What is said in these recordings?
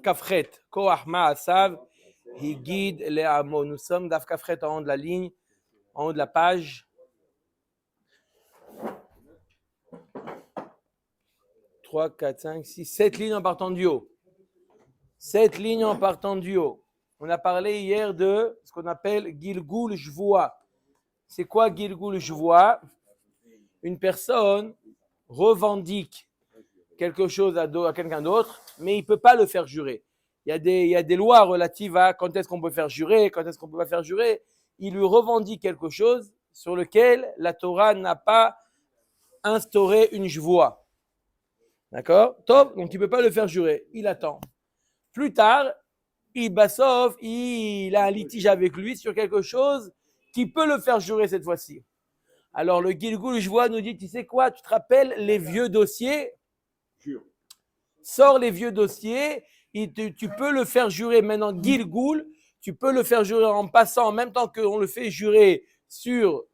Kafret, Koach Ma'asav, Higid Le'amo. Nous sommes Daf Kafret en haut de la ligne, en haut de la page. 3, 4, 5, 6, 7 lignes en partant du haut. 7 lignes en partant du haut. On a parlé hier de ce qu'on appelle Gilgul Shvua. C'est quoi Gilgul Shvua? Une personne revendique quelque chose à quelqu'un d'autre, mais il ne peut pas le faire jurer. Il y a des lois relatives à quand est-ce qu'on peut faire jurer, quand est-ce qu'on ne peut pas faire jurer. Il lui revendique quelque chose sur lequel la Torah n'a pas instauré une Shvua. D'accord? Top, donc il ne peut pas le faire jurer. Il attend. Plus tard, il a un litige avec lui sur quelque chose qui peut le faire jurer cette fois-ci. Alors le Gilgul Shvua nous dit, tu sais quoi, tu te rappelles les vieux dossiers? Sors les vieux dossiers, tu peux le faire jurer maintenant Gilgul, tu peux le faire jurer en passant en même temps qu'on le fait jurer sur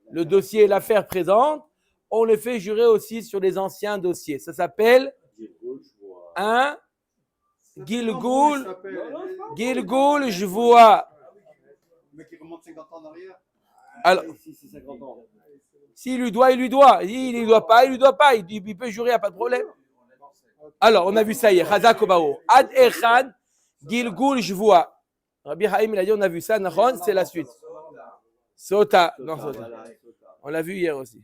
le dossier, l'affaire présente, on le fait jurer aussi sur les anciens dossiers. Ça s'appelle un Gilgul Shvua. Mais qui remonte 50 ans en arrière. Alors, s'il lui doit, il lui doit. Il ne lui doit pas, il lui doit pas. Il peut jurer, il n'y a pas de problème. Alors, on a vu ça hier. Chazak Obao. Ad Echad Gilgul Shvua. Rabbi Haïm, il a dit, on a vu ça. Nahon, c'est la suite. Sota. Non, Sota. On l'a vu hier aussi.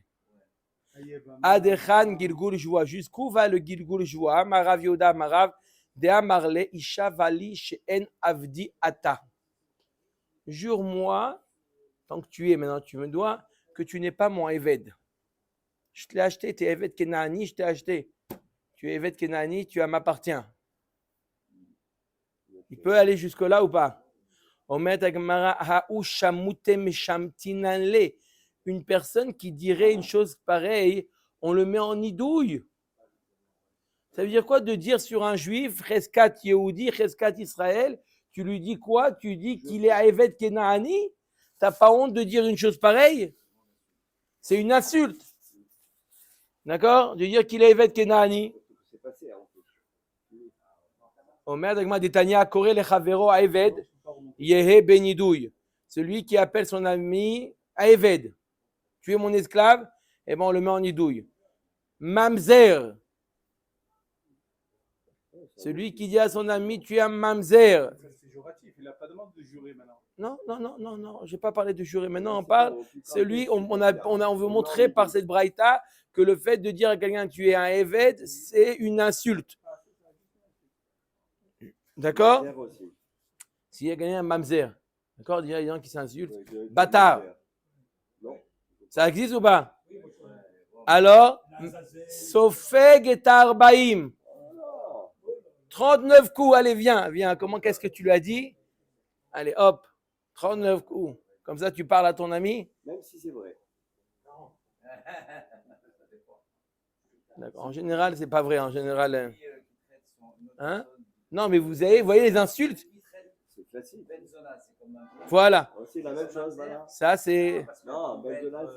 Ad Echad Gilgul Shvua. Jusqu'où va le Gilgul Shvua? Marav Yoda, Marav. Dea Marle, Isha Vali, She'en Avdi Ata. Jure-moi, tant que tu es, maintenant tu me dois, que tu n'es pas mon Eved. Je te l'ai acheté, tu es Eved Kenaani, je t'ai acheté. Tu es Eved Kenaani, tu m'appartiens. Il peut aller jusque-là ou pas? Une personne qui dirait une chose pareille, on le met en nidouille. Ça veut dire quoi de dire sur un juif, Cheskat Yehudi, Cheskat Israël, tu lui dis quoi? Tu dis qu'il est Eved Kenaani? T'as pas honte de dire une chose pareille? C'est une insulte. D'accord? De dire qu'il est Eved Kenaani. Omer Dagma Detania, Kore Lechavero a Eved, Yehe Benidouille. Celui qui appelle son ami à Eved. Tu es mon esclave, et ben on le met en nidouille. Mamzer. Celui qui dit à son ami, tu es un mamzer. C'est juratif, il n'a pas demandé de jurer maintenant. Non, je n'ai pas parlé de jurer. Maintenant, on parle, on veut montrer par cette braïta que le fait de dire à quelqu'un que tu es un Eved, c'est une insulte. D'accord? S'il y a quelqu'un un mamzer, d'accord? Il y a des gens qui s'insultent. Bâtard. Ça existe ou pas? Alors, Sofeg et Arbaïm. 39 coups, allez, viens. Comment, qu'est-ce que tu lui as dit? Allez, hop, 39 coups. Comme ça, tu parles à ton ami? Même si c'est vrai. D'accord. En général, c'est pas vrai. En général, hein? Non, mais vous voyez les insultes? C'est classique. Voilà. C'est la même chose, voilà. Ça, c'est. Non, Benzona,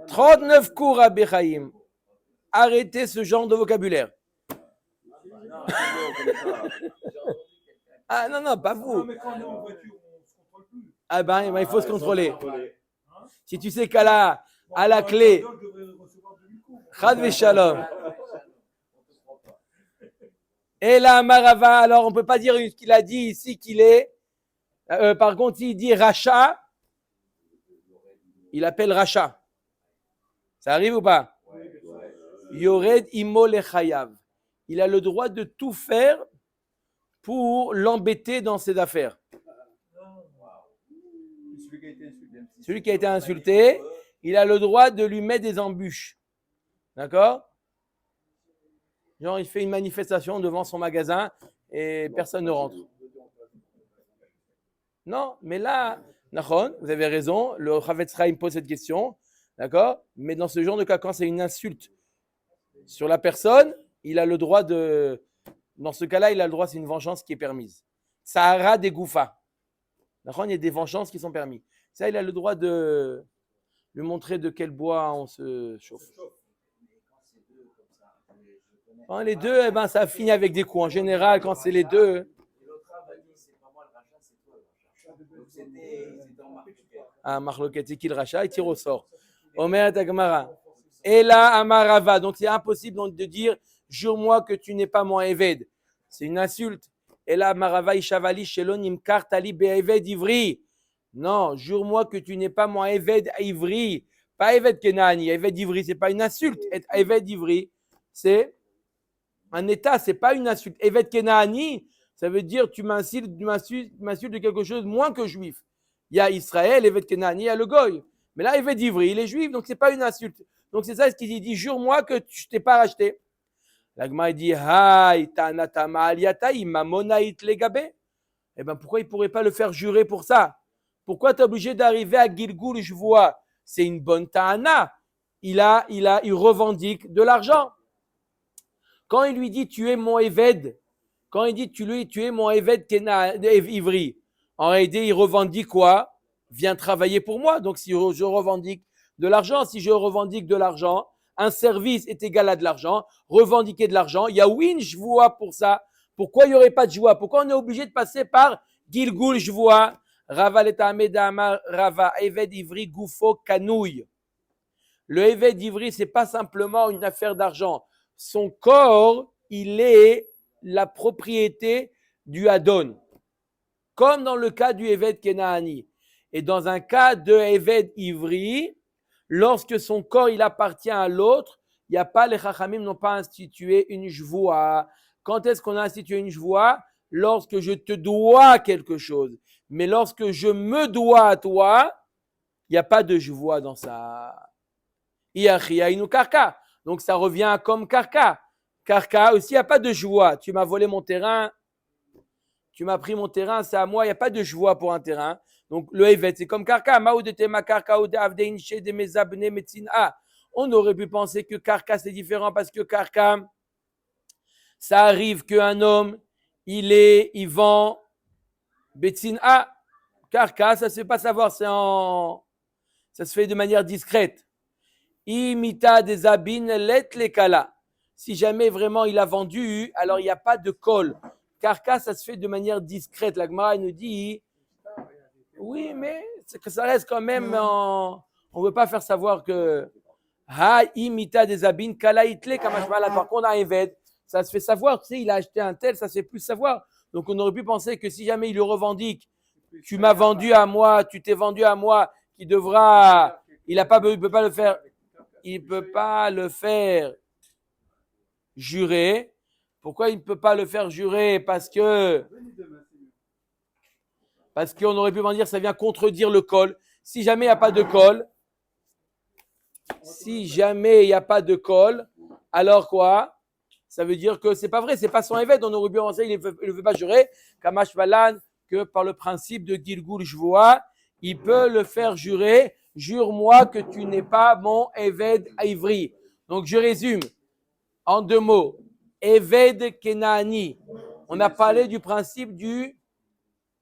39 coups, Rabbi Chaim. Arrêtez ce genre de vocabulaire. Ah non, pas vous. Non, mais quand on est en voiture, on ne se contrôle plus. Ah ben, il faut se contrôler. Si tu sais qu'à la clé, Chad Veshalom. Et là, Marava, alors on ne peut pas dire ce qu'il a dit ici qu'il est. Par contre, il dit Racha, il appelle Racha. Ça arrive ou pas? Yored Imo Lechayav. Il a le droit de tout faire pour l'embêter dans ses affaires. Celui qui a été insulté, il a le droit de lui mettre des embûches. D'accord? Genre, il fait une manifestation devant son magasin et personne ne rentre. Non, mais là, Nachon, vous avez raison, le Chavetz Chaim pose cette question. D'accord? Mais dans ce genre de cas, quand c'est une insulte sur la personne, il a le droit de. Dans ce cas-là, il a le droit, c'est une vengeance qui est permise. Sahara des Goufa. D'accord? Il y a des vengeances qui sont permises. Ça, il a le droit de lui montrer de quel bois on se chauffe. Quand les deux, eh ben, ça finit avec des coups. En général, quand c'est les deux. Ah, Marloket, c'est qui le rachat? Il tire au sort. Omer Tagmara. Et là, Amarava. Donc, c'est impossible de dire jure-moi que tu n'es pas mon Eved. C'est une insulte. Et là, Amarava, Ishavali, Shelon, Imkar, Tali, Be'eved, Ivri. Non, jure-moi que tu n'es pas mon Eved Ivri. Pas Eved Kenani. Eved Ivri, c'est pas une insulte. Eved Ivri, c'est un état, c'est pas une insulte. Eved Kenani, ça veut dire tu m'insultes de quelque chose moins que juif. Il y a Israël, Eved Kenani, il y a le Goy. Mais là, Eved Ivri, il est juif, donc c'est pas une insulte. Donc c'est ça ce qu'il dit, jure-moi que je t'ai pas racheté. L'Agma dit, Haï, tanatama aliataï, mamonaït legabe. Eh bien, pourquoi il ne pourrait pas le faire jurer pour ça? Pourquoi tu es obligé d'arriver à Gilgul Shvoa? C'est une bonne ta'ana. Il revendique de l'argent. Quand il lui dit, tu es mon Eved, quand il dit, tu es mon Eved Ivri, en réalité, il revendique quoi? Viens travailler pour moi. Donc, si je revendique de l'argent, un service est égal à de l'argent, revendiquer de l'argent, il y a win Shvoa pour ça. Pourquoi il n'y aurait pas de joie? Pourquoi on est obligé de passer par Gilgul Shvoa? Rava Letamedama Rava Eved Ivri Gufo Kanouille. Le Eved Ivri, c'est pas simplement une affaire d'argent. Son corps, il est la propriété du Adon. Comme dans le cas du Eved Kenaani. Et dans un cas de Eved Ivri, lorsque son corps, il appartient à l'autre, il n'y a pas, les Chachamim n'ont pas institué une Shvoa. Quand est-ce qu'on a institué une Shvoa? Lorsque je te dois quelque chose. Mais lorsque je me dois à toi, il n'y a pas de Shvoa dans ça. Iachiaïnu Karka. Donc ça revient comme Karka. Karka aussi, il n'y a pas de Shvoa. Tu m'as volé mon terrain, tu m'as pris mon terrain, c'est à moi, il n'y a pas de Shvoa pour un terrain. Donc le Evet, c'est comme Karka. On aurait pu penser que Karka, c'est différent parce que Karka, ça arrive qu'un homme, il vend Betzina. Karka, ça ne se fait pas savoir, ça se fait de manière discrète. Imita des abines, let les kala. Si jamais vraiment il a vendu, alors il n'y a pas de col. Karka, ça se fait de manière discrète. La Gemara nous dit, oui, mais c'est que ça reste quand même on ne veut pas faire savoir que ha imita des abines, kala itle kamashmala. Par contre, un Eved, ça se fait savoir. Tu sais, il a acheté un tel, ça se fait plus savoir. Donc on aurait pu penser que si jamais il le revendique, tu m'as vendu à moi, tu t'es vendu à moi, il peut pas le faire. Il ne peut pas le faire jurer. Pourquoi il ne peut pas le faire jurer? Parce qu'on aurait pu dire que ça vient contredire le col. Si jamais il n'y a pas de col, alors quoi? Ça veut dire que c'est pas vrai, c'est pas son évêque. On aurait pu penser qu'il ne veut pas jurer. Kamash Balan, que par le principe de Gilgul Shvoa, il peut le faire jurer. Jure-moi que tu n'es pas mon Eved Ivri. Donc je résume en 2 mots. Eved Kenaani. On a parlé du principe du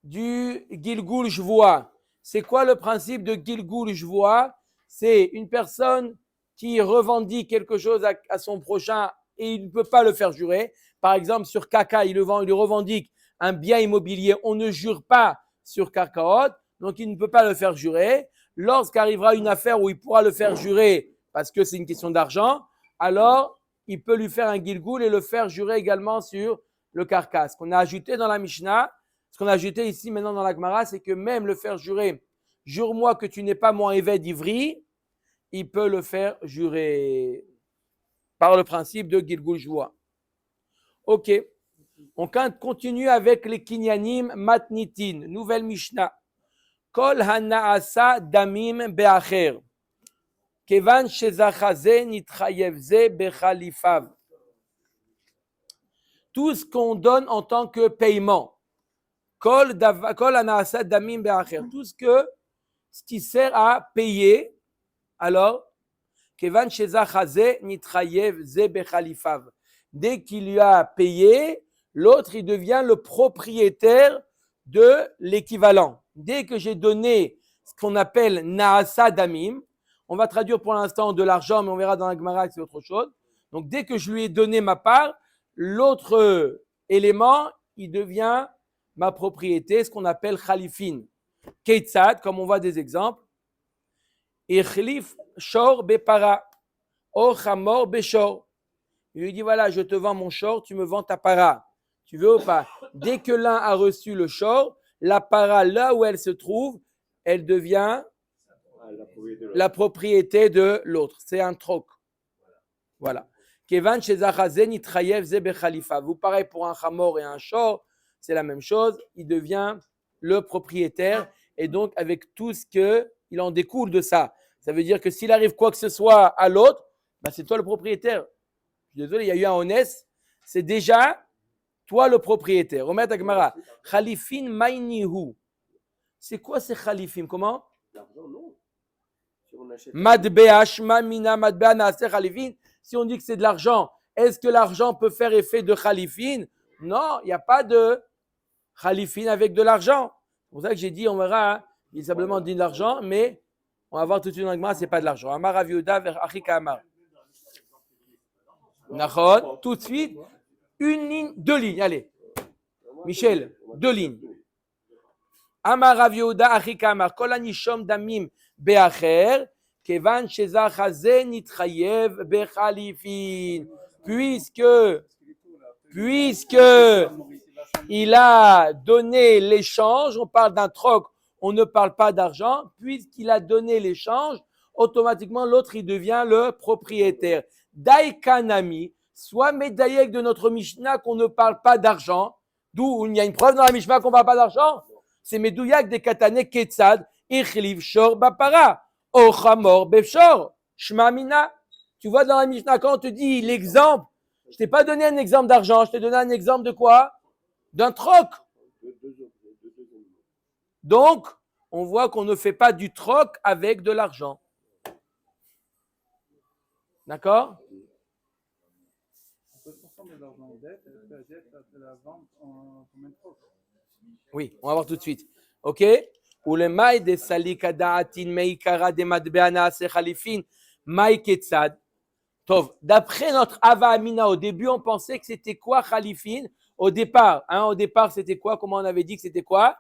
Gilgul Shvoa. C'est quoi le principe de Gilgul Shvoa? C'est une personne qui revendique quelque chose à son prochain et il ne peut pas le faire jurer. Par exemple, sur Kaka, il revendique un bien immobilier. On ne jure pas sur Kakaot, donc il ne peut pas le faire jurer. Lorsqu'arrivera une affaire où il pourra le faire jurer parce que c'est une question d'argent, alors il peut lui faire un Gilgul et le faire jurer également sur le Karka. Ce qu'on a ajouté dans la Mishnah, ce qu'on a ajouté ici maintenant dans la Gemara, c'est que même le faire jurer, jure-moi que tu n'es pas mon Eved Ivri, il peut le faire jurer par le principe de Gilgul Shvoa. Ok. On continue avec les Kinyanim Matnitin, nouvelle Mishnah. Kol hanaasa damim be'acher. Kevan shezachaze nitrayevze bechalifav. Tout ce qu'on donne en tant que paiement. Kol hanaasa damim be'acher. Tout ce qui sert à payer. Alors, Kevan shezachaze nitrayevze bechalifav. Dès qu'il lui a payé, l'autre, il devient le propriétaire de l'équivalent. Dès que j'ai donné ce qu'on appelle Naasa Damim, on va traduire pour l'instant de l'argent, mais on verra dans la Gemara que c'est autre chose. Donc, dès que je lui ai donné ma part, l'autre élément, il devient ma propriété, ce qu'on appelle khalifin. Ketzad, comme on voit des exemples. Ichlif shor bepara. O chamor beshor. Il lui dit, voilà, je te vends mon shor, tu me vends ta para. Tu veux ou pas? Dès que l'un a reçu le shor, la para, là où elle se trouve, elle devient la propriété de l'autre. C'est un troc. Voilà. Kevan shezachazen itrayev ze bechalifa. Vous pareil pour un chamor et un shor, c'est la même chose. Il devient le propriétaire et donc avec tout ce qu'il en découle de ça. Ça veut dire que s'il arrive quoi que ce soit à l'autre, bah c'est toi le propriétaire. Je suis désolé, il y a eu un honnête. C'est déjà toi le propriétaire. Omer Agmara. Khalifin mainihu. C'est quoi ces khalifim? Comment? L'argent, non. Si on achète. Madbea shma mina madbea naaser khalifin. Si on dit que c'est de l'argent, est-ce que l'argent peut faire effet de khalifin? Non, il n'y a pas de khalifin avec de l'argent. C'est pour ça que j'ai dit, on verra, hein, il simplement dit de l'argent, mais on va voir tout de suite dans le ce n'est pas de l'argent. Amar Rav Yehuda vers Achika Amar. Nachon, tout de suite, une ligne, deux lignes, allez. Michel, deux lignes. Amar Rav Yehuda Achika Amar, Kol anishom damim be'acher, kevan sheza chazen nitchayev bechalifin. Puisque il a donné l'échange, on parle d'un troc, on ne parle pas d'argent, puisqu'il a donné l'échange, automatiquement l'autre il devient le propriétaire. Daïkanami, soit médaillé de notre Mishnah qu'on ne parle pas d'argent, d'où il y a une preuve dans la Mishnah qu'on ne parle pas d'argent, c'est Medouyak des Katane Ketzad, Ichliv Shor Bapara, Ochamor Befshor, Shmamina. Tu vois dans la Mishnah, quand on te dit l'exemple, je ne t'ai pas donné un exemple d'argent, je t'ai donné un exemple de quoi? D'un troc. Donc, on voit qu'on ne fait pas du troc avec de l'argent. D'accord? On peut transformer l'argent en dette et la dette, la vente en combien de fois? Oui, on va voir tout de suite. OK? Ou le maï de salikadaatin meikara de madbeana se khalifin maï ketzad. Tov, d'après notre Ava Amina, au début, on pensait que c'était quoi Khalifin? Au départ, c'était quoi? Comment on avait dit que c'était quoi?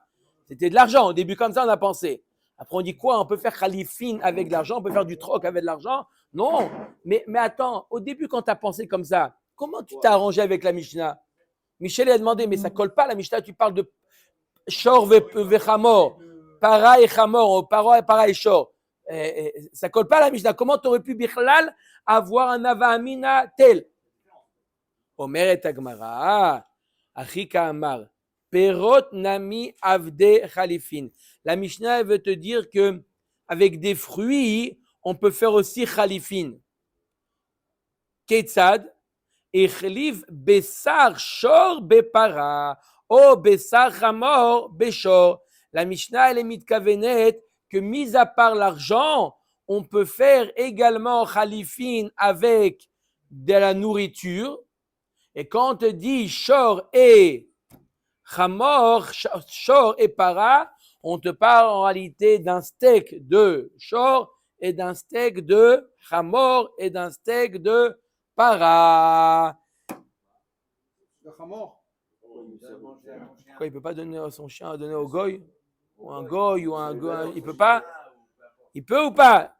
C'était de l'argent. Au début, comme ça, on a pensé. Après, on dit quoi? On peut faire Khalifin avec de l'argent, on peut faire du troc avec de l'argent? Non. Mais attends, au début, quand tu as pensé comme ça, comment tu t'es arrangé avec la Mishnah? Michel a demandé, mais ça colle pas la Mishnah, tu parles de Shor vechamor, para et chamor, para et shor. Ça colle pas la Mishnah. Comment tu aurais pu, Bichlal, avoir un Ava Amina tel? Omer et Agmara, Achika Amar, Perot Nami Avde Khalifin. La Mishnah veut te dire que avec des fruits, on peut faire aussi Khalifin. Ketzad, Echliv Besar Shor Bepara, O Besar Chamor Beshor. La Mishnah, elle est mitkavenet que, mis à part l'argent, on peut faire également Khalifin avec de la nourriture. Et quand on te dit Shor et Chamor, Shor et Para, on te parle en réalité d'un steak de Shor et d'un steak de Chamor et d'un steak de Para. Le Hamor. Pourquoi il ne peut pas donner son chien à donner au goy? Ou un goy ou un goy? Il ne peut pas? Il peut ou pas?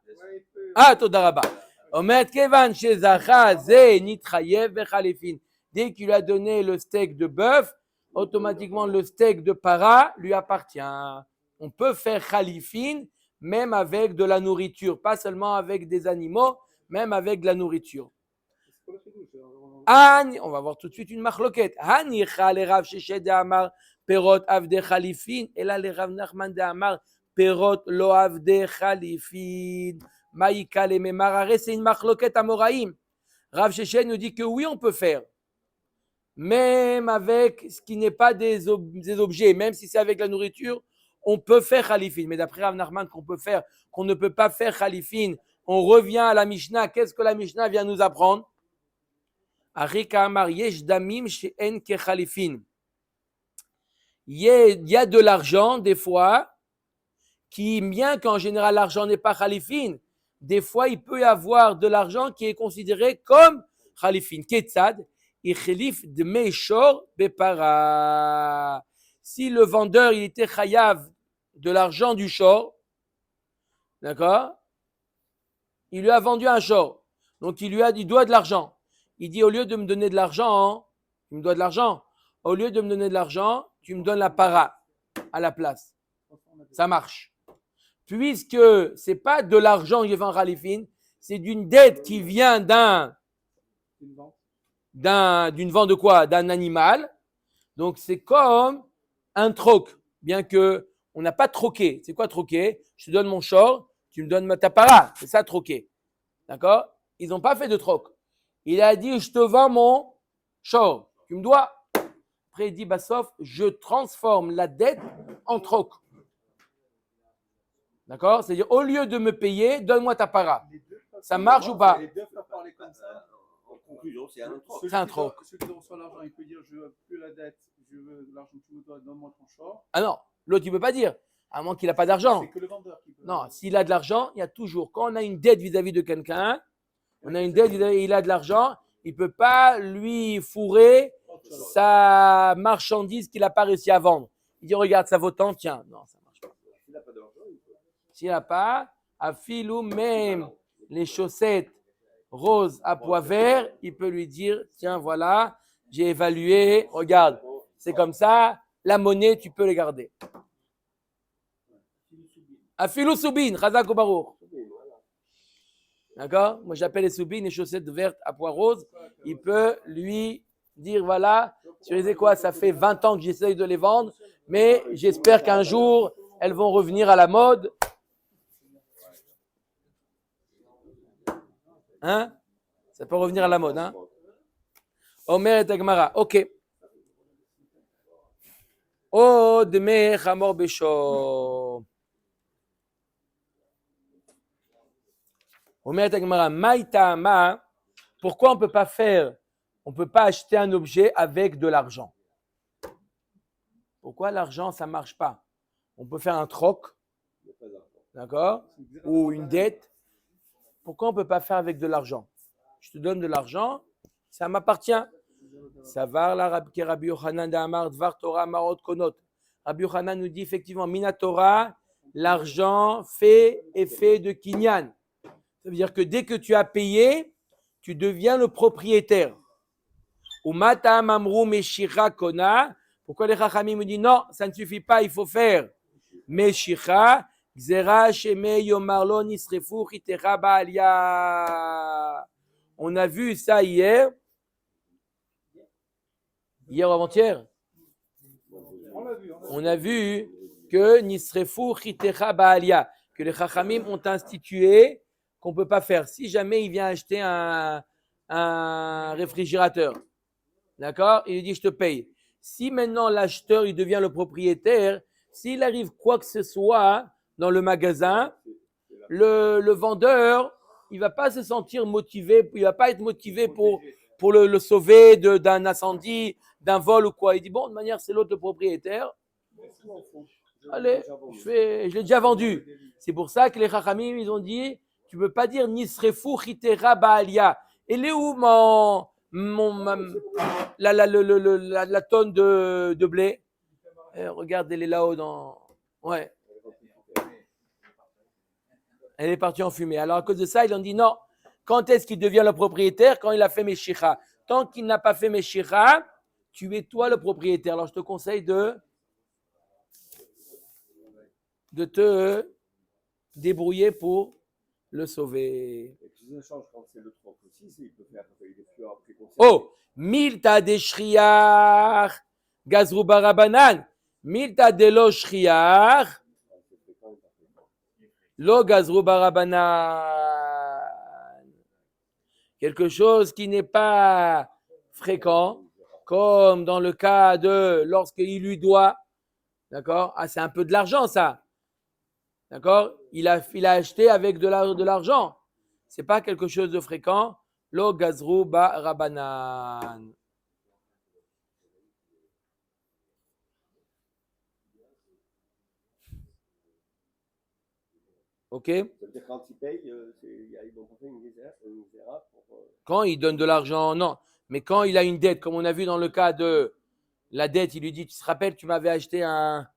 Ah, Todaraba. Omet Kevan Shezacha Ze Nitrayev Bechalefin. Dès qu'il a donné le steak de bœuf, automatiquement le steak de para lui appartient. On peut faire Khalifin même avec de la nourriture, pas seulement avec des animaux, même avec de la nourriture. On va voir tout de suite une marloquette. Hanicha le Rav Sheshet de Amar Perot Avde Khalifin. Et là, le Rav Nachman de Amar Perot Lo Avde Khalifin. Maïka le Memarare, c'est une marloquette à Moraïm. Rav Sheshet nous dit que oui, on peut faire. Même avec ce qui n'est pas des objets, même si c'est avec la nourriture, on peut faire Khalifin. Mais d'après Rav Nachman, qu'on ne peut pas faire Khalifin, on revient à la Mishnah. Qu'est-ce que la Mishnah vient nous apprendre? Il y a de l'argent, des fois, qui, bien qu'en général l'argent n'est pas khalifin, des fois il peut y avoir de l'argent qui est considéré comme Khalifin Ketzad, Ichelif Dmei Shor Bepara. Si le vendeur il était chayav de l'argent du shor, d'accord, il lui a vendu un shor, donc il doit de l'argent. Il dit au lieu de me donner de l'argent, il me doit de l'argent. Au lieu de me donner de l'argent, tu me donnes la para à la place. Ça marche. Puisque c'est pas de l'argent que j'ai fait en Khalifin, c'est d'une dette qui vient d'une vente de quoi? D'un animal. Donc c'est comme un troc, bien que on n'a pas troqué. C'est quoi troquer? Je te donne mon short, tu me donnes ta para. C'est ça troquer. D'accord? Ils n'ont pas fait de troc. Il a dit je te vends mon short, tu me dois. Après il dit sauf je transforme la dette en troc. D'accord? C'est-à-dire au lieu de me payer, donne-moi ta para. Ça marche ou pas? Les deux peuvent parler comme ça. En conclusion, c'est un troc. C'est un troc. Celui qui reçoit l'argent, il peut dire je veux plus la dette, je veux l'argent que tu me dois, donne-moi ton short. Ah non, l'autre il ne peut pas dire, à moins qu'il n'a pas d'argent. C'est que le vendeur qui peut. Non, s'il a de l'argent, il y a toujours, quand on a une dette vis-à-vis de quelqu'un, il a de l'argent, il ne peut pas lui fourrer sa marchandise qu'il n'a pas réussi à vendre. Il dit regarde, ça vaut tant, tiens. Non, ça ne marche pas. S'il n'a pas d'argent, il peut. S'il n'a pas, à filou même les chaussettes roses à pois vert, il peut lui dire tiens, voilà, j'ai évalué, regarde, c'est comme ça, la monnaie, tu peux les garder. À filou soubine, chazak ou barour. D'accord? Moi, j'appelle les soubines les chaussettes vertes à pois roses. Il peut lui dire voilà, tu sais quoi, ça fait 20 ans que j'essaye de les vendre, mais j'espère qu'un jour, elles vont revenir à la mode. Hein? Ça peut revenir à la mode, hein? Omer et Agmara. Ok. Oh, deme chamor besho. Omer et Agmara. Maïtama. Pourquoi on ne peut pas acheter un objet avec de l'argent? Pourquoi l'argent, ça ne marche pas? On peut faire un troc, d'accord? Ou une dette. Pourquoi on ne peut pas faire avec de l'argent? Je te donne de l'argent, ça m'appartient. Ça va là, Rabbi Yochanan d'Amar, Dvar Torah, Marot Konot. Rabbi Yochanan nous dit effectivement, Minatora, l'argent fait effet de kinyan. Ça veut dire que dès que tu as payé, tu deviens le propriétaire. Umata mamru meshira kona. Pourquoi les Chachamim me disent non, ça ne suffit pas, il faut faire meshira. Gzera sheme yomarlo nisrefu chitecha baalia. On a vu ça hier ou avant-hier. On a vu que nisrefu chitecha baalia, que les Chachamim ont institué qu'on ne peut pas faire. Si jamais il vient acheter un réfrigérateur, d'accord, il lui dit je te paye. Si maintenant l'acheteur il devient le propriétaire, s'il arrive quoi que ce soit dans le magasin, le vendeur, il va pas se sentir motivé, il va pas être motivé pour le sauver d'un incendie, d'un vol ou quoi. Il dit bon, de manière c'est l'autre le propriétaire. Allez, je l'ai déjà vendu. C'est pour ça que les Chachamim ils ont dit tu peux pas dire nisrefu chitera baalia. Elle est où la tonne de blé? Regarde, elle est là-haut dans. Ouais. Elle est partie en fumée. Alors, à cause de ça, ils ont dit non. Quand est-ce qu'il devient le propriétaire? Quand il a fait Meshicha. Tant qu'il n'a pas fait Meshicha, tu es toi le propriétaire. Alors, je te conseille de te débrouiller pour le sauver. Oh, milta de shriach, gazru barabanan, milta de lo shriach. Lo gazru barabanan. Quelque chose qui n'est pas fréquent, comme dans le cas de lorsqu'il lui doit. D'accord? Ah, c'est un peu de l'argent, ça. D'accord? Il a acheté avec de l'argent. C'est pas quelque chose de fréquent. Lo gazru barabanan. Ok? Ça veut dire quand ils payent, ils vont faire une zéra pour. Quand il donne de l'argent, non. Mais quand il a une dette, comme on a vu dans le cas de la dette, il lui dit, tu te rappelles, tu m'avais acheté un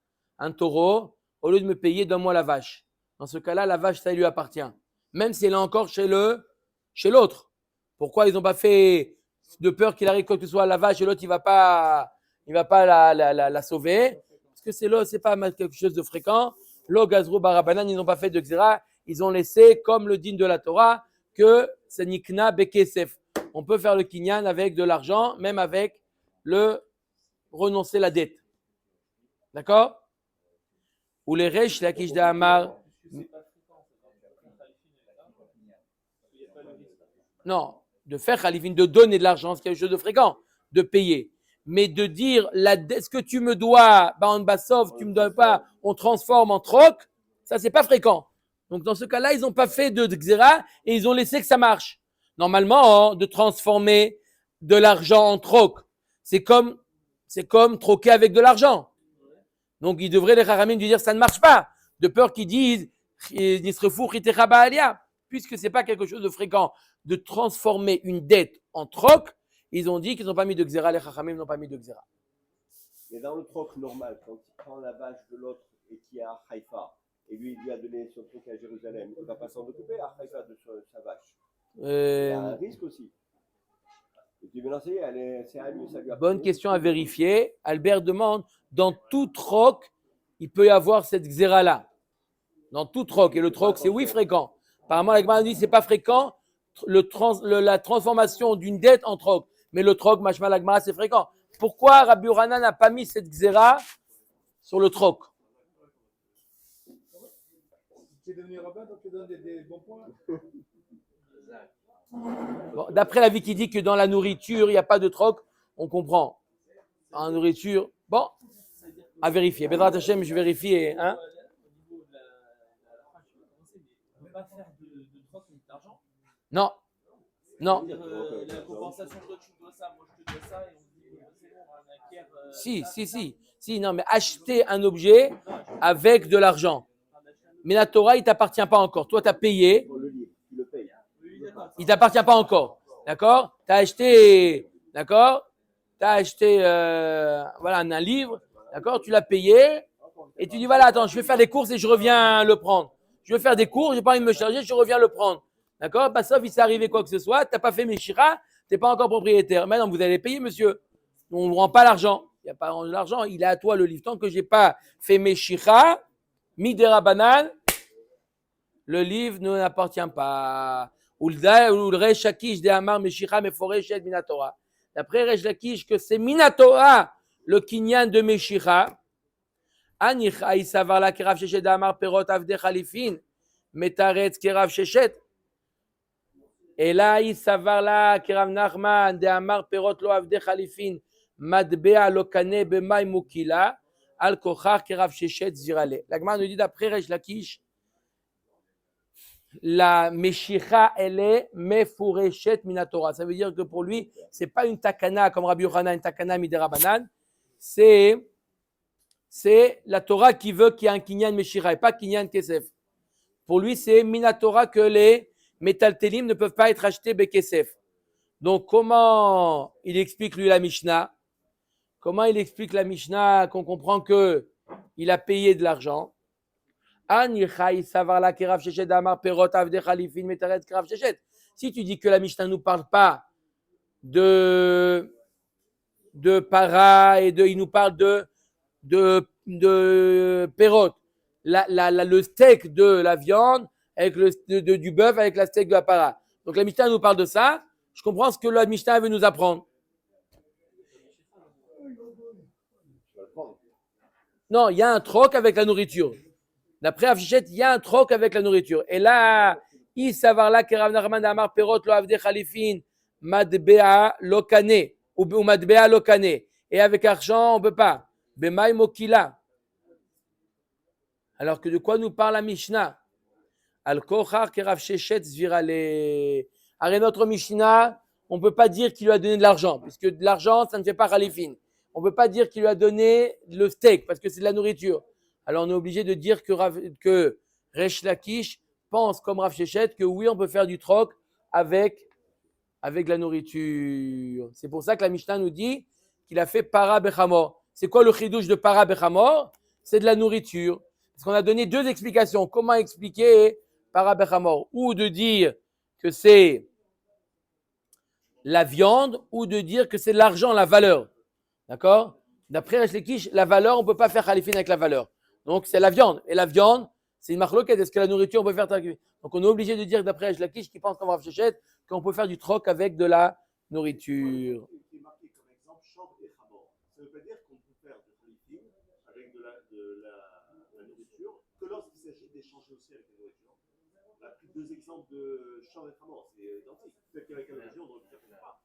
taureau, au lieu de me payer, donne-moi la vache. Dans ce cas-là, la vache, ça lui appartient. Même si elle est encore chez l'autre. Pourquoi ils n'ont pas fait de peur qu'il arrive quoi que ce soit à la vache et l'autre, il va pas la sauver? Parce que c'est pas quelque chose de fréquent. Lo gazrou barabanan, ils n'ont pas fait de xéra. Ils ont laissé, comme le digne de la Torah, que c'est nikna bekesef. On peut faire le kinyan avec de l'argent, même avec le renoncer la dette. D'accord? Ou les resh lakish de Hamar. Non, de faire khalifin, de donner de l'argent, c'est quelque chose de fréquent, de payer. Mais de dire, ce que tu me dois, en Bassov, tu me donnes pas, on transforme en troc, ça c'est pas fréquent. Donc dans ce cas-là, ils n'ont pas fait de xéra et ils ont laissé que ça marche. Normalement, de transformer de l'argent en troc, c'est comme troquer avec de l'argent. Donc ils devraient les haramim dire ça ne marche pas, de peur qu'ils disent puisque c'est pas quelque chose de fréquent de transformer une dette en troc, ils ont dit qu'ils n'ont pas mis de xéra, les haramim n'ont pas mis de xéra. Mais dans le troc normal, quand il prend la vache de l'autre et qui est à Haïfa, et lui a donné son truc à Jérusalem, il ne va pas s'en occuper à Haïfa de sa vache. Il y a un risque aussi. Et tu veux lancer, c'est à lui, ça lui a Bonne question à vérifier. Albert demande, dans tout troc, il peut y avoir cette xéra-là. Dans tout troc. Et le troc, c'est oui fréquent. Apparemment, la Gemara dit que ce n'est pas fréquent, la transformation d'une dette en troc. Mais le troc, machma la Gemara, c'est fréquent. Pourquoi Rabbi Urana n'a pas mis cette xéra sur le troc? Tu es devenu rabbin, donc tu donnes des bons points. Bon, d'après l'avis qui dit que dans la nourriture, il n'y a pas de troc, on comprend. Dans la nourriture, bon, à vérifier. Bédrat Hashem, je vérifie. Hein? On ne peut pas faire de troc avec d'argent. Non, non. La compensation, toi tu dois ça, moi je te dois ça, et on dit c'est bon, on acquiert. Si, non, mais acheter un objet avec de l'argent. Mais la Torah, il ne t'appartient pas encore. Toi, tu as payé. Tu le payes. Il ne t'appartient pas encore. D'accord? Tu as acheté, d'accord? Tu as acheté voilà, un livre. D'accord? Tu l'as payé. Et tu dis, voilà, attends, je vais faire des courses et je reviens le prendre. Je vais faire des courses, je n'ai pas envie de me charger, je reviens le prendre. D'accord? Bah, sauf il s'est arrivé quoi que ce soit. Tu n'as pas fait Meshira, tu n'es pas encore propriétaire. Maintenant, vous allez payer, monsieur. On ne rend pas l'argent. Il n'y a pas l'argent. Il est à toi le livre. Tant que je n'ai pas fait Meshira, Midera Banane, le livre ne n'appartient pas. D'après Resh Lakish, que c'est Minatora le kinyan de Meshira. Anicha isavar la kerav sheshet d'amar perot avde khalifin metaretz kerav sheshet. Et là isavar la kerav nachman d'amar perot lo avde khalifin madbea lokane b'may mukila al kochar kerav sheshet zirale. La Gemara nous dit d'après Resh Lakish, la Meshira, elle est mefureshet minatora. Ça veut dire que pour lui, c'est pas une takana comme Rabbi Yochanan, une takana midera banan. C'est la Torah qui veut qu'il y ait un kinyan Meshira et pas kinyan kesef. Pour lui, c'est minatora que les métaltélim ne peuvent pas être achetés bekesef. Donc, comment il explique lui la Mishnah? Comment il explique la Mishnah qu'on comprend que il a payé de l'argent? Si tu dis que la Mishnah ne nous parle pas de para et il nous parle de perot, le steak de la viande avec du bœuf avec la steak de la para. Donc la Mishnah nous parle de ça. Je comprends ce que la Mishnah veut nous apprendre. Non, il y a un troc avec la nourriture. D'après Afshichet, il y a un troc avec la nourriture. Et là, il savoir là que Rav Nachman Amar Perot lo avde khalifin madbea lokane ou madbea lokane. Et avec argent, on ne peut pas. Bemay mokila. Alors que de quoi nous parle la Mishnah? Al kochar que Rav Shechet zvirale. Alors notre Mishnah, on ne peut pas dire qu'il lui a donné de l'argent, puisque de l'argent, ça ne fait pas khalifin. On ne peut pas dire qu'il lui a donné le steak, parce que c'est de la nourriture. Alors on est obligé de dire que Resh Lakish pense comme Rav Shechet que oui, on peut faire du troc avec la nourriture. C'est pour ça que la Mishnah nous dit qu'il a fait para bechamor. C'est quoi le chidouche de para bechamor? C'est de la nourriture. Parce qu'on a donné deux explications. Comment expliquer para bechamor? Ou de dire que c'est la viande, ou de dire que c'est l'argent, la valeur. D'accord? D'après Resh Lakish, la valeur, on ne peut pas faire khalifin avec la valeur. Donc, c'est la viande. Et la viande, c'est une marloquette. Est-ce que la nourriture, on peut faire khalifin? Donc, on est obligé de dire, d'après Resh Lakish, qui pense comme Rav Shechet, qu'on peut faire du troc avec de la nourriture. Qui est marqué comme exemple chambre et chamor. Ça ne veut pas dire qu'on peut faire de khalifin avec de la nourriture que lorsqu'il s'agit d'échanger aussi avec la nourriture. On a pris deux exemples de chambre et chamor. C'est identique. Peut-être qu'avec la nourriture, on ne peut pas.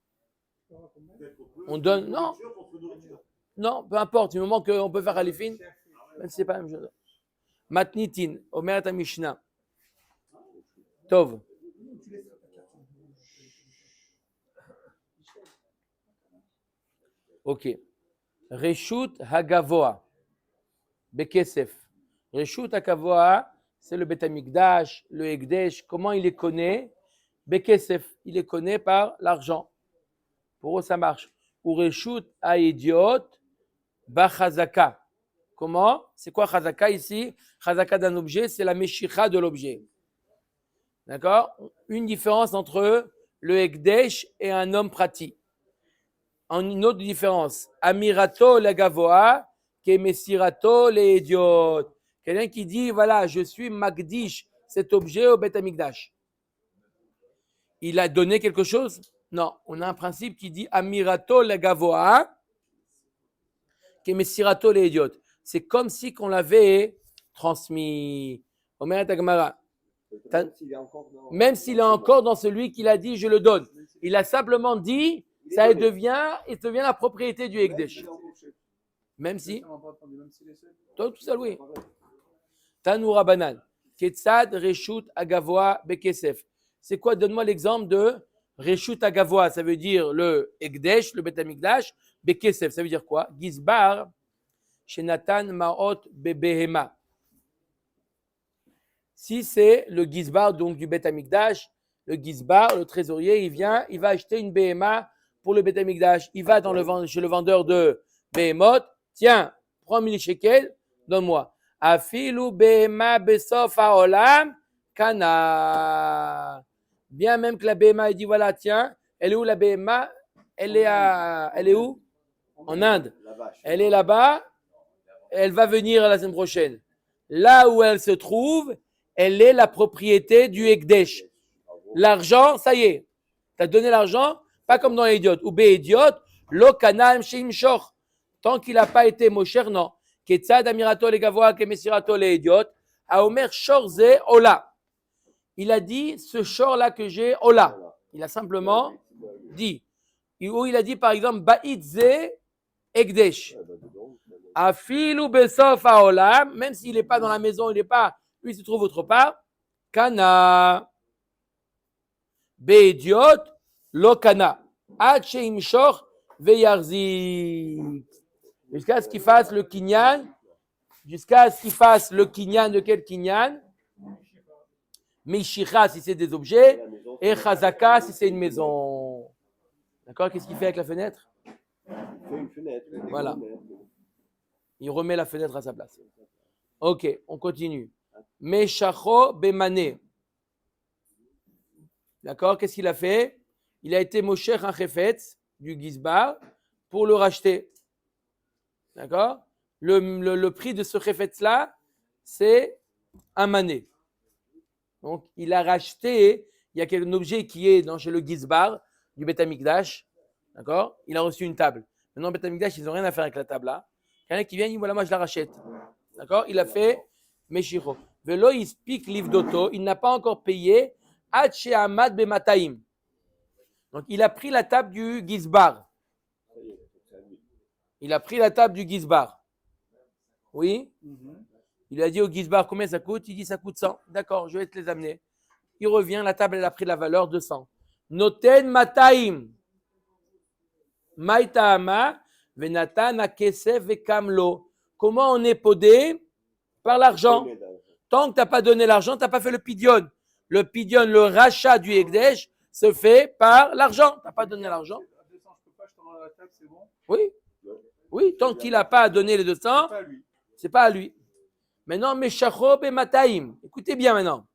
Peut-être qu'on peut On donne, non, nourriture contre nourriture. non, peu importe, du moment qu'on peut faire khalifin, même si c'est pas la même chose. Matnitin, Omer et Mishnah. Tov. Ok. Reshut Hagavoa. Bekesef. Reshut Hagavoa, c'est le Bet Hamikdash, le Ekdesh. Comment il les connaît? Bekesef. Il les connaît par l'argent. Pour eux, ça marche. Ou Reshut Ha'idiot Bachazaka. Comment? C'est quoi Chazaka ici? Chazaka d'un objet, c'est la Meshicha de l'objet. D'accord? Une différence entre le Ekdesh et un homme pratique. Une autre différence. Amirato le Gavoa, ke Mesirato le Idiot. Quelqu'un qui dit, voilà, je suis Magdish, cet objet au Bet Hamikdash. Il a donné quelque chose? Non. On a un principe qui dit Amirato le Gavoa, ke Mesirato le Idiot. C'est comme si qu'on l'avait transmis. Omer Tagmara. Même s'il est encore dans celui qu'il a dit, je le donne. Il a simplement dit, ça devient la propriété du Ekdesh. Même si. Tout ça, oui. Tanoura Banan. Ketzad Reshut Agavoa Bekesef. C'est quoi? Donne-moi l'exemple de Reshut Agavoa. Ça veut dire le Ekdesh, le Bet Hamikdash. Bekesef, ça veut dire quoi? Gizbar. Shenatan Maot Bebehema. Si c'est le Gizbar donc du Bet Hamikdash, le Gizbar, le trésorier, il va acheter une Behema pour le Bet Hamikdash. Il va chez le vendeur de Behemot. Tiens, prends 1000 shekels, donne-moi. Afilu Behema Besof Haolam Kana. Bien même que la Behema, il dit voilà, tiens, elle est où la Behema? Elle est où? En Inde. Elle est là-bas. Elle va venir la semaine prochaine. Là où elle se trouve, elle est la propriété du Ekdesh. L'argent, ça y est. Tu as donné l'argent, pas comme dans l'Idiot. Ou Bé-Idiot, lo kanam shim shor. Tant qu'il n'a pas été mosher, non. Ketzad amirato le gavoa ke mesirato le Idiot. Aomer shor ze ola. Il a dit, ce shor-là que j'ai, ola. Il a simplement dit. Ou il a dit, par exemple, ba'id ze Ekdesh. Afilu besof haolam, même s'il n'est pas dans la maison, lui il se trouve autre part. Kana. Be'idiot, lo kana. Ad sheimshor veyarzik. Jusqu'à ce qu'il fasse le kinyan. De quel kinyan? Mishicha si c'est des objets. Et chazaka si c'est une maison. D'accord? Qu'est-ce qu'il fait avec la fenêtre? Une fenêtre. Voilà. Il remet la fenêtre à sa place. Ok, on continue. Meshacho bemane. D'accord, qu'est-ce qu'il a fait? Il a été mosher un chefetz du Gizbar pour le racheter. D'accord? Le prix de ce chefetz-là, c'est un mané. Donc, il a racheté, il y a un objet qui est chez le Gizbar du Bet Hamikdash. D'accord? Il a reçu une table. Maintenant, Bet Hamikdash, ils n'ont rien à faire avec la table-là. Quelqu'un qui vient, il dit voilà, moi je la rachète. D'accord? Il a fait Meshiro. Velo ispik livdoto, il n'a pas encore payé Hache Amad Bemataim. Donc il a pris la table du Gizbar. Il a pris la table du Gizbar. Oui? Il a dit au Gizbar combien ça coûte? Il dit ça coûte 100. D'accord, je vais te les amener. Il revient, la table elle a pris la valeur de 100. Noten Mataim. Maïtama. Venatan Akesef Vekamlo. Comment on est podé? Par l'argent. Tant que tu n'as pas donné l'argent, tu n'as pas fait le pidyon. Le pidyon, le rachat du Ekdesh, se fait par l'argent. Tu n'as pas donné l'argent. À 200, je peux pas, je t'en rends la table, c'est bon. Oui. Oui, tant qu'il n'a pas donné les 200, C'est pas à lui. c'est pas à lui. Maintenant, Meshacho Bemataim. Écoutez bien maintenant.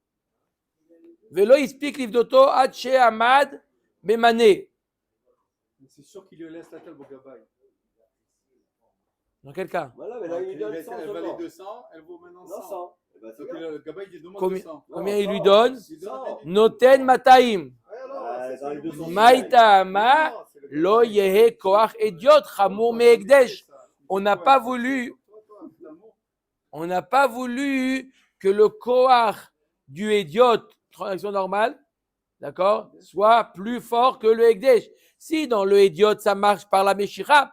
Velo ispik livdoto Adche Amad Bemane. Mais c'est sûr qu'il lui laisse la table au gabaï. Dans quel cas? Voilà, mais là, il lui donne 100 Elle seulement. valait 200, elle vaut maintenant 100. 100. Eh ben, c'est Donc bien. le gabaï, il demande Combien, 200. combien Non, il lui 100. donne? Il donne Noten Mataim. Dans les 200. Maïta Ama Lo Yehe Koach Ediot Chamur Meekdesh. On n'a pas voulu que le koach du Ediot, transaction normale, d'accord, soit plus fort que le Ekdesh. Si dans le Ediot ça marche par la Meshira,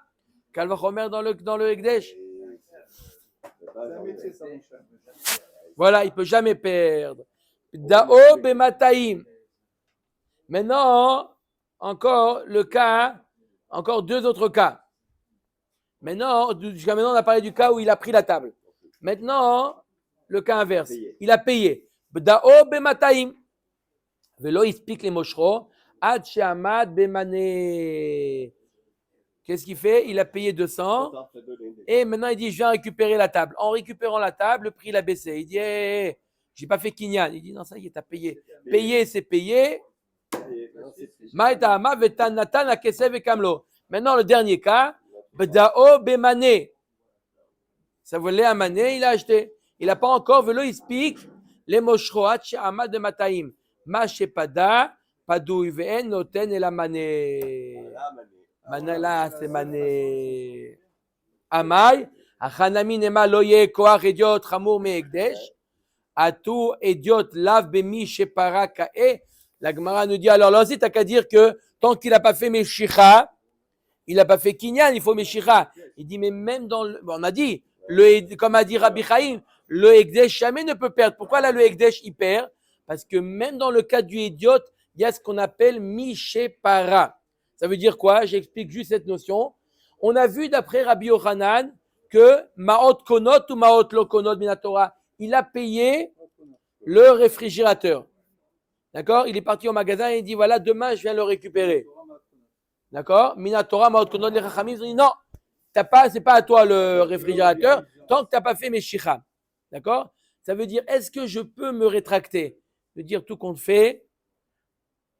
Kalvachomer dans le Ekdesh. C'est un métier, ça, mon cher. Voilà, il ne peut jamais perdre. Dao Bemataim. Maintenant, encore le cas, encore deux autres cas. Maintenant, jusqu'à maintenant, on a parlé du cas où il a pris la table. Maintenant, le cas inverse. Il a payé. Dao Bemataim. Velo explique les moshro. Ad she'amad bemane. Qu'est-ce qu'il fait? Il a payé 200. Et maintenant, il dit, je viens récupérer la table. En récupérant la table, le prix il a baissé. Il dit, hey, j'ai pas fait kinyan. Il dit, non, ça y est, t'as payé. Payer, c'est payer. Maintenant, le dernier cas, Bdao Bemane. Ça voulait un mané, il a acheté. Il n'a pas encore, velo explique les moshroat she'amad de mataim. Ma shepada, padou ven noten et la mané. Manala, c'est mané. Amay, achanami nema loye koach idiot chamur meekdesh. Atu idiot lav bemi shepara kae. La Gemara nous dit alors là aussi, tu n'as qu'à dire que tant qu'il n'a pas fait Meshicha, il n'a pas fait Kinyan, il faut Meshicha. Il dit, mais même dans le. Bon, on a dit, comme a dit Rabbi Chaim, le Ekdesh jamais ne peut perdre. Pourquoi là le Ekdesh il perd? Parce que même dans le cas du idiot, il y a ce qu'on appelle Mishepara. Ça veut dire quoi? J'explique juste cette notion. On a vu d'après Rabbi Yochanan que Maot Konot ou Maot Lo Konot Minatora, il a payé le réfrigérateur. D'accord? Il est parti au magasin et il dit voilà, demain je viens le récupérer. D'accord? Minatora, Maot Konot, les Chachamim, ils ont dit non, c'est pas à toi le réfrigérateur tant que tu n'as pas fait mes shicham. D'accord? Ça veut dire est-ce que je peux me rétracter? De dire tout compte fait.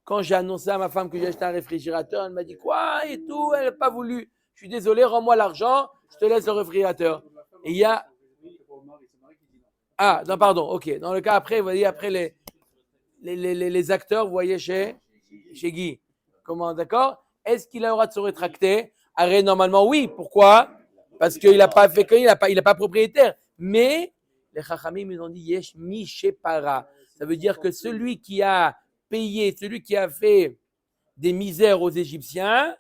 Quand j'ai annoncé à ma femme que j'ai acheté un réfrigérateur, elle m'a dit quoi et tout, elle n'a pas voulu. Je suis désolé, rends-moi l'argent, je te laisse le réfrigérateur. Et il y a. Ah, non, pardon, ok. Dans le cas après, vous voyez, après les acteurs, vous voyez chez Guy. Comment, d'accord? Est-ce qu'il a le droit de se rétracter? Arrête, normalement, oui. Pourquoi? Parce qu'il n'a pas fait il n'a pas propriétaire. Mais les Chachamim, ils ont dit Yesh Mishepara. Ça veut dire que celui qui a payé, celui qui a fait des misères aux Égyptiens,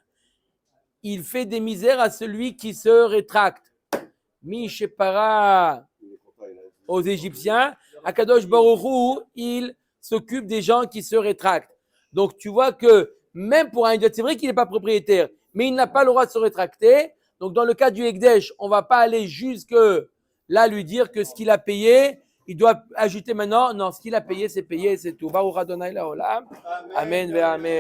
il fait des misères à celui qui se rétracte. Mishepara aux Égyptiens, Akadosh Baruch Hu, il s'occupe des gens qui se rétractent. Donc tu vois que même pour un idiot, c'est vrai qu'il n'est pas propriétaire, mais il n'a pas le droit de se rétracter. Donc dans le cas du Ekdesh, on ne va pas aller jusque là lui dire que ce qu'il a payé, il doit ajouter maintenant, non, ce qu'il a payé, c'est tout. Baruch Adonai Laolam. Amen ve Amen.